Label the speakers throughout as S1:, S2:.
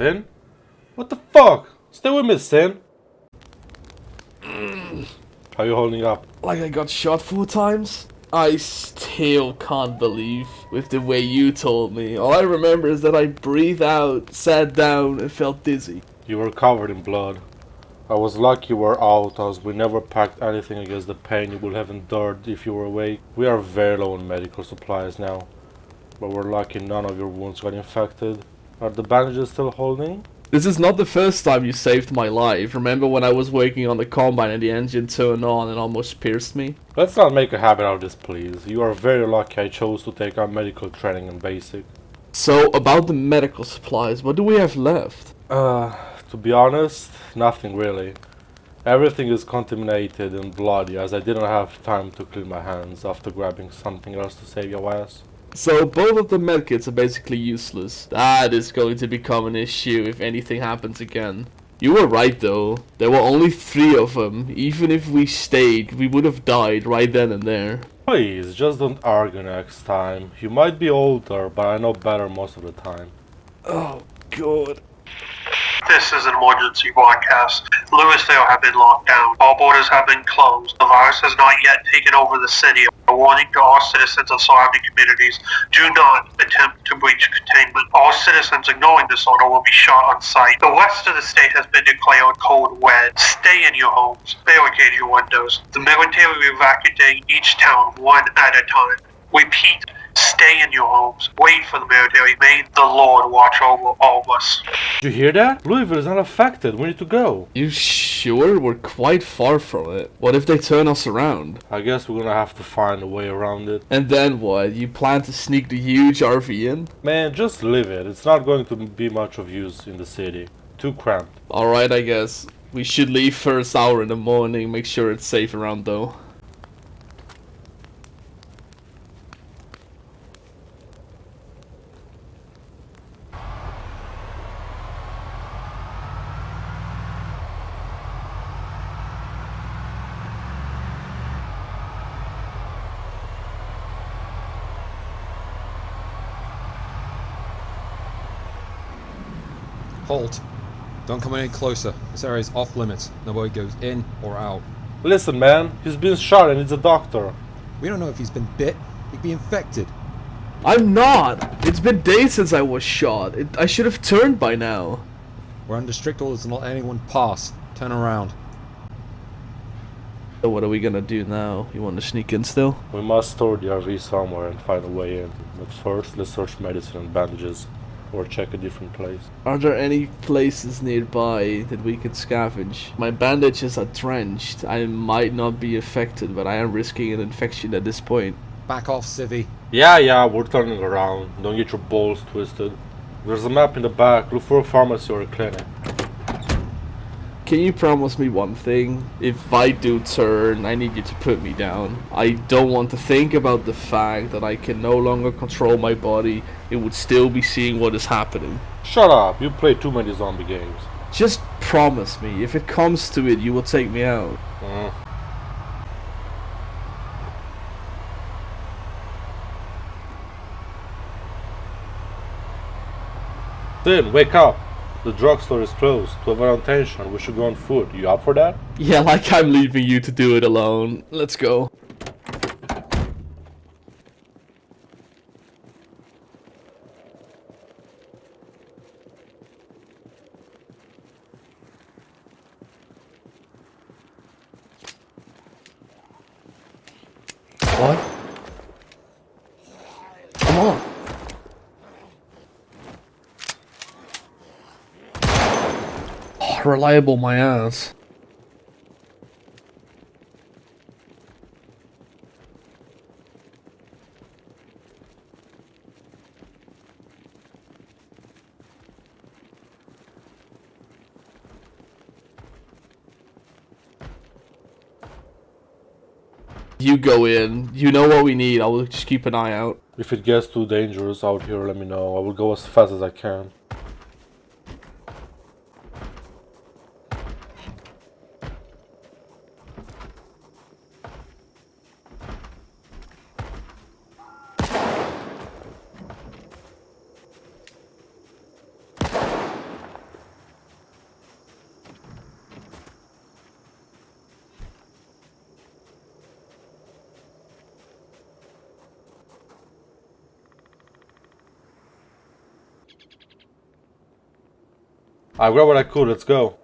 S1: Sin? What the fuck? Stay with me, Sin. How you holding up?
S2: Like I got shot 4 times? I still can't believe with the way you told me. All I remember is that I breathed out, sat down, and felt dizzy.
S1: You were covered in blood. I was lucky you were out, as we never packed anything against the pain you would have endured if you were awake. We are very low on medical supplies now, but we're lucky none of your wounds got infected. Are the bandages still holding?
S2: This is not the first time you saved my life. Remember when I was working on the combine and the engine turned on and almost pierced me?
S1: Let's not make a habit out of this, please. You are very lucky I chose to take our medical training in basic.
S2: So, about the medical supplies, what do we have left?
S1: To be honest, nothing really. Everything is contaminated and bloody, as I didn't have time to clean my hands after grabbing something else to save your ass.
S2: So both of the medkits are basically useless. That is going to become an issue if anything happens again. You were right though. There were only 3 of them. Even if we stayed, we would have died right then and there.
S1: Please, just don't argue next time. You might be older, but I know better most of the time.
S2: Oh god.
S3: This is an emergency broadcast. Louisville have been locked down. All borders have been closed. The virus has not yet taken over the city. A warning to all citizens of surrounding communities. Do not attempt to breach containment. All citizens ignoring this order will be shot on sight. The rest of the state has been declared code red. Stay in your homes. Barricade your windows. The military will evacuate each town one at a time. Repeat. Stay in your homes. Wait for the military. May the Lord watch over all of us.
S1: Did you hear that? Louisville is not affected. We need to go.
S2: You sure? We're quite far from it. What if they turn us around?
S1: I guess we're gonna have to find a way around it.
S2: And then what? You plan to sneak the huge RV in?
S1: Man, just leave it. It's not going to be much of use in the city. Too cramped.
S2: Alright, I guess. We should leave first hour in the morning. Make sure it's safe around though.
S4: Halt. Don't come any closer. This area is off limits. Nobody goes in or out.
S1: Listen, man. He's been shot and needs a doctor.
S4: We don't know if he's been bit. He could be infected.
S2: I'm not! It's been days since I was shot. I should have turned by now.
S4: We're under strict orders to not let anyone pass. Turn around.
S2: So what are we gonna do now? You want to sneak in still?
S1: We must store the RV somewhere and find a way in. But first, let's search medicine and bandages. Or check a different place.
S2: Are there any places nearby that we could scavenge? My bandages are drenched. I might not be affected, but I am risking an infection at this point.
S4: Back off, Civvy.
S1: Yeah, we're turning around. Don't get your balls twisted. There's a map in the back. Look for a pharmacy or a clinic.
S2: Can you promise me one thing? If I do turn, I need you to put me down. I don't want to think about the fact that I can no longer control my body. It would still be seeing what is happening.
S1: Shut up. You play too many zombie games.
S2: Just promise me, if it comes to it, you will take me out.
S1: Sin, wake up. The drugstore is closed. To avoid attention, we should go on foot. You up for that?
S2: Yeah, like I'm leaving you to do it alone. Let's go. What? Come on. Reliable my ass. You go in. You know what we need. I will just keep an eye out.
S1: If it gets too dangerous out here, let me know. I will go as fast as I can. I grabbed what I could, let's go.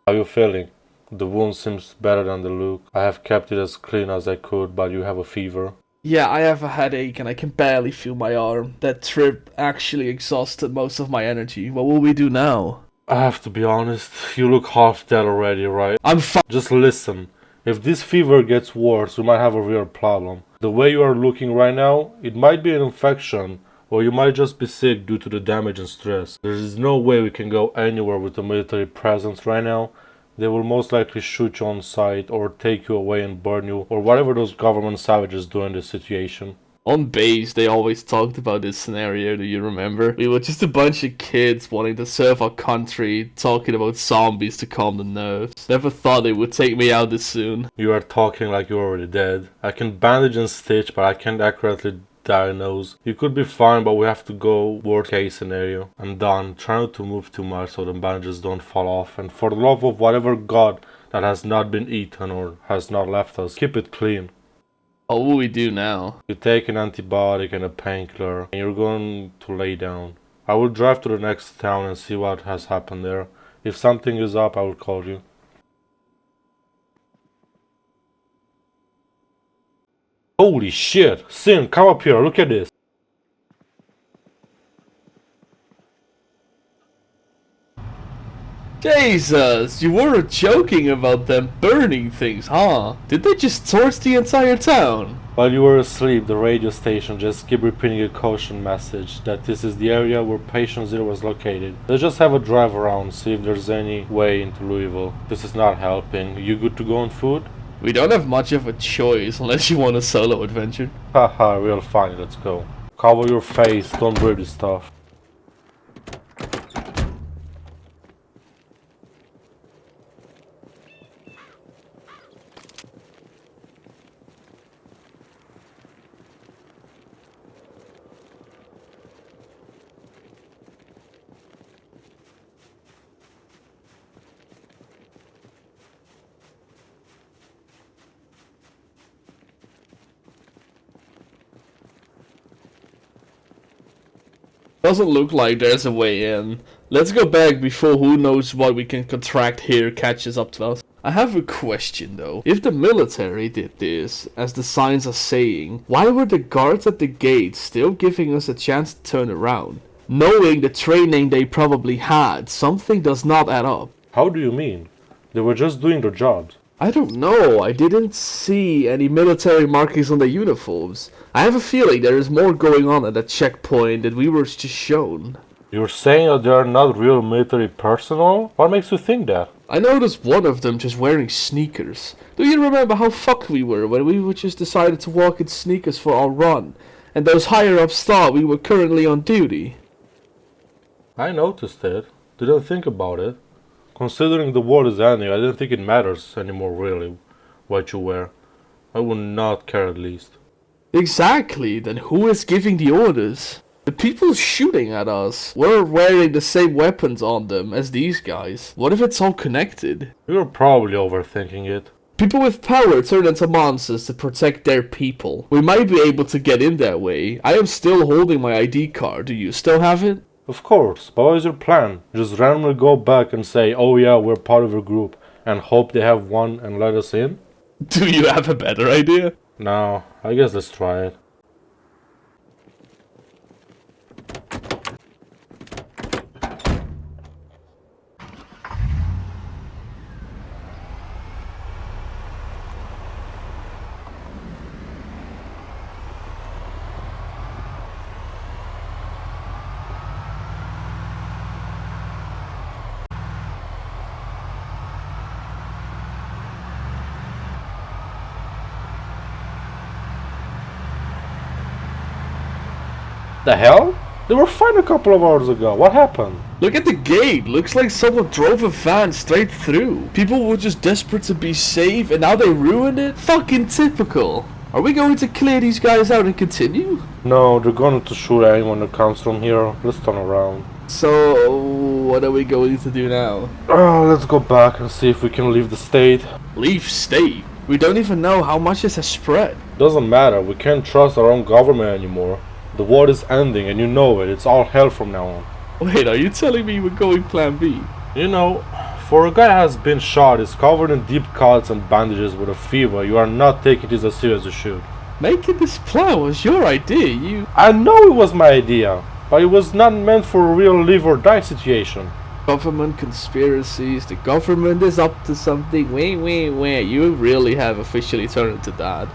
S1: How you feeling? The wound seems better than the look. I have kept it as clean as I could, but you have a fever.
S2: Yeah, I have a headache and I can barely feel my arm. That trip actually exhausted most of my energy. What will we do now?
S1: I have to be honest, you look half dead already, right?
S2: I'm fine.
S1: Just listen. If this fever gets worse, we might have a real problem. The way you are looking right now, it might be an infection, or you might just be sick due to the damage and stress. There is no way we can go anywhere with a military presence right now. They will most likely shoot you on sight, or take you away and burn you, or whatever those government savages do in this situation.
S2: On base, they always talked about this scenario, do you remember? We were just a bunch of kids wanting to serve our country, talking about zombies to calm the nerves. Never thought they would take me out this soon.
S1: You are talking like you're already dead. I can bandage and stitch, but I can't accurately diagnose. You could be fine, but we have to go worst case scenario. I'm done. Try not to move too much so the bandages don't fall off. And for the love of whatever god that has not been eaten or has not left us, keep it clean.
S2: What will we do now?
S1: You take an antibiotic and a painkiller, and you're going to lay down. I will drive to the next town and see what has happened there. If something is up, I will call you. Holy shit! Sin, come up here, look at this!
S2: Jesus, you weren't joking about them burning things, huh? Did they just torch the entire town?
S1: While you were asleep, the radio station just kept repeating a caution message that this is the area where Patient Zero was located. Let's just have a drive around, see if there's any way into Louisville. This is not helping. You good to go on foot?
S2: We don't have much of a choice unless you want a solo adventure.
S1: Haha, real funny, let's go. Cover your face, don't breathe this stuff.
S2: Doesn't look like there's a way in. Let's go back before who knows what we can contract here catches up to us. I have a question though. If the military did this, as the signs are saying, why were the guards at the gate still giving us a chance to turn around? Knowing the training they probably had, something does not add up.
S1: How do you mean? They were just doing their jobs.
S2: I don't know, I didn't see any military markings on their uniforms. I have a feeling there is more going on at that checkpoint than we were just shown.
S1: You're saying that they are not real military personnel? What makes you think that?
S2: I noticed one of them just wearing sneakers. Do you remember how fucked we were when we just decided to walk in sneakers for our run, and those higher-ups thought we were currently on duty?
S1: I noticed it. Didn't think about it. Considering the world is ending, I didn't think it matters anymore really what you wear. I would not care at least.
S2: Exactly, then who is giving the orders? The people shooting at us were wearing the same weapons on them as these guys. What if it's all connected?
S1: You're probably overthinking it.
S2: People with power turn into monsters to protect their people. We might be able to get in that way. I am still holding my ID card. Do you still have it?
S1: Of course, but what is your plan? Just randomly go back and say, oh yeah, we're part of your group, and hope they have one and let us in?
S2: Do you have a better idea?
S1: No, I guess let's try it. The hell? They were fine a couple of hours ago. What happened?
S2: Look at the gate. Looks like someone drove a van straight through. People were just desperate to be safe and now they ruined it? Fucking typical. Are we going to clear these guys out and continue?
S1: No, they're going to shoot anyone that comes from here. Let's turn around.
S2: So, what are we going to do now?
S1: Let's go back and see if we can leave the state.
S2: Leave state? We don't even know how much this has spread.
S1: Doesn't matter, we can't trust our own government anymore. The war is ending and you know it. It's all hell from now on.
S2: Wait, are you telling me we're going plan B?
S1: You know, for a guy that has been shot, is covered in deep cuts and bandages with a fever, you are not taking this as serious as you should.
S2: Making this plan was your idea,
S1: I know it was my idea, but it was not meant for a real live or die situation.
S2: Government conspiracies, the government is up to something, wait, you really have officially turned into that.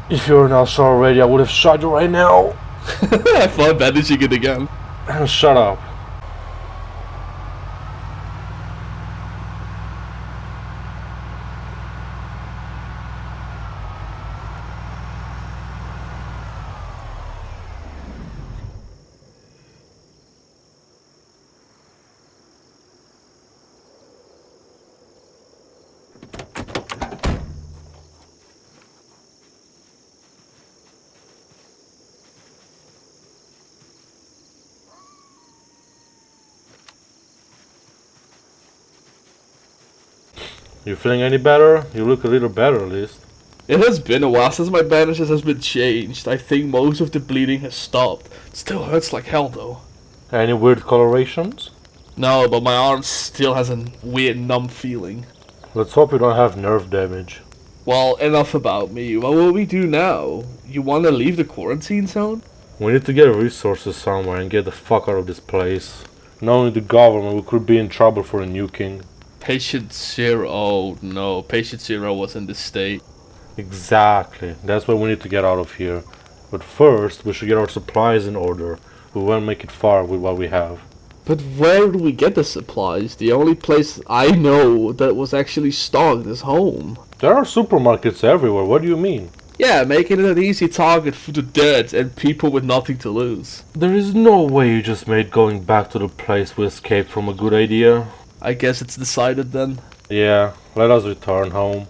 S1: If you were not shot already, I would have shot you right now.
S2: I thought bandaging it again.
S1: Shut up. You feeling any better? You look a little better at least.
S2: It has been a while since my bandages has been changed. I think most of the bleeding has stopped. It still hurts like hell though.
S1: Any weird colorations?
S2: No, but my arm still has a weird numb feeling.
S1: Let's hope you don't have nerve damage.
S2: Well, enough about me. What will we do now? You want to leave the quarantine zone?
S1: We need to get resources somewhere and get the fuck out of this place. Knowing the government, we could be in trouble for a nuking.
S2: Patient Zero. Oh no, Patient Zero was in this state.
S1: Exactly. That's why we need to get out of here. But first, we should get our supplies in order. We won't make it far with what we have.
S2: But where do we get the supplies? The only place I know that was actually stocked is home.
S1: There are supermarkets everywhere. What do you mean?
S2: Yeah, making it an easy target for the dead and people with nothing to lose.
S1: There is no way you just made going back to the place we escaped from a good idea.
S2: I guess it's decided then.
S1: Yeah, let us return home.